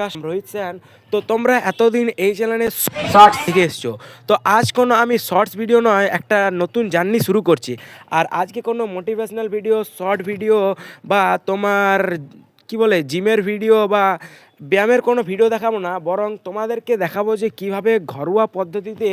Podcast Rohit স্যান। তো তোমরা এতদিন এই চ্যানেলে শর্টস দেখে এসছো। তো আজ কোনো আমি শর্টস ভিডিও নয়, একটা নতুন জার্নি শুরু করছি। আর আজকে কোনো মোটিভেশনাল ভিডিও, শর্ট ভিডিও বা তোমার কি বলে জিমের ভিডিও বা ব্যায়ামের কোনো ভিডিও দেখাবো না, বরং তোমাদেরকে দেখাবো যে কিভাবে ঘরোয়া পদ্ধতিতে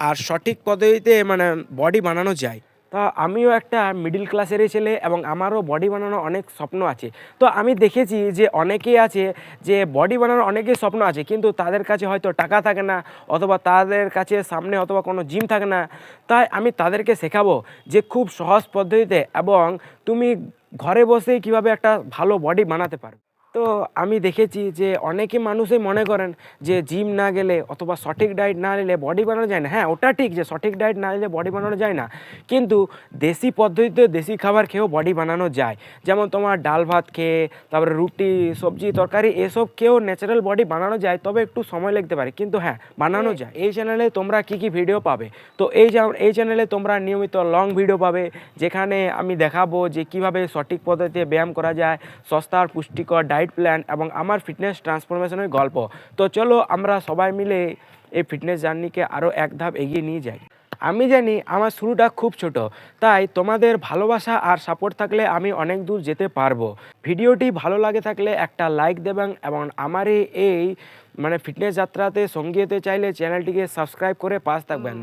আর সঠিক পদ্ধতিতে মানে বডি বানানো যায়। তা আমিও একটা মিডল ক্লাসেরই ছেলে এবং আমারও বডি বানানোর অনেক স্বপ্ন আছে। তো আমি দেখেছি যে অনেকেই আছে যে বডি বানানোর অনেকেই স্বপ্ন আছে, কিন্তু তাদের কাছে হয়তো টাকা থাকে না, অথবা তাদের কাছে সামনে অথবা কোনো জিম থাকে না। তাই আমি তাদেরকে শেখাবো যে খুব সহজ পদ্ধতিতে এবং তুমি ঘরে বসেই কিভাবে একটা ভালো বডি বানাতে পারো। তো আমি দেখেছি যে অনেকে মানুষই মনে করেন যে জিম না গেলে অথবা সঠিক ডায়েট না নিলে বডি বানানো যায় না। হ্যাঁ, ওটা ঠিক যে সঠিক ডায়েট না নিলে বডি বানানো যায় না, কিন্তু দেশি পদ্ধতিতে দেশি খাবার খেয়েও বডি বানানো যায়। যেমন তোমার ডাল ভাত খেয়ে, তারপরে রুটি সবজি তরকারি এসব খেয়েও ন্যাচারাল বডি বানানো যায়, তবে একটু সময় লাগতে পারে, কিন্তু হ্যাঁ বানানো যায়। এই চ্যানেলে তোমরা কী কী ভিডিও পাবে? তো এই চ্যানেলে তোমরা নিয়মিত লং ভিডিও পাবে, যেখানে আমি দেখাবো যে কিভাবে সঠিক পদ্ধতিতে ব্যায়াম করা যায়, সস্তা আর পুষ্টিকর ডায়েট প্ল্যান এবং আমার ফিটনেস ট্রান্সফরমেশনের গল্প। তো চলো আমরা সবাই মিলে এই ফিটনেস জার্নিকে আরও এক ধাপ এগিয়ে নিয়ে যাই। আমি জানি আমার শুরুটা খুব ছোট, তাই তোমাদের ভালোবাসা আর সাপোর্ট থাকলে আমি অনেক দূর যেতে পারবো। ভিডিওটি ভালো লাগে থাকলে একটা লাইক দেবেন এবং আমার এই মানে ফিটনেস যাত্রাতে সঙ্গী হতে চাইলে চ্যানেলটিকে সাবস্ক্রাইব করে পাশে থাকবেন।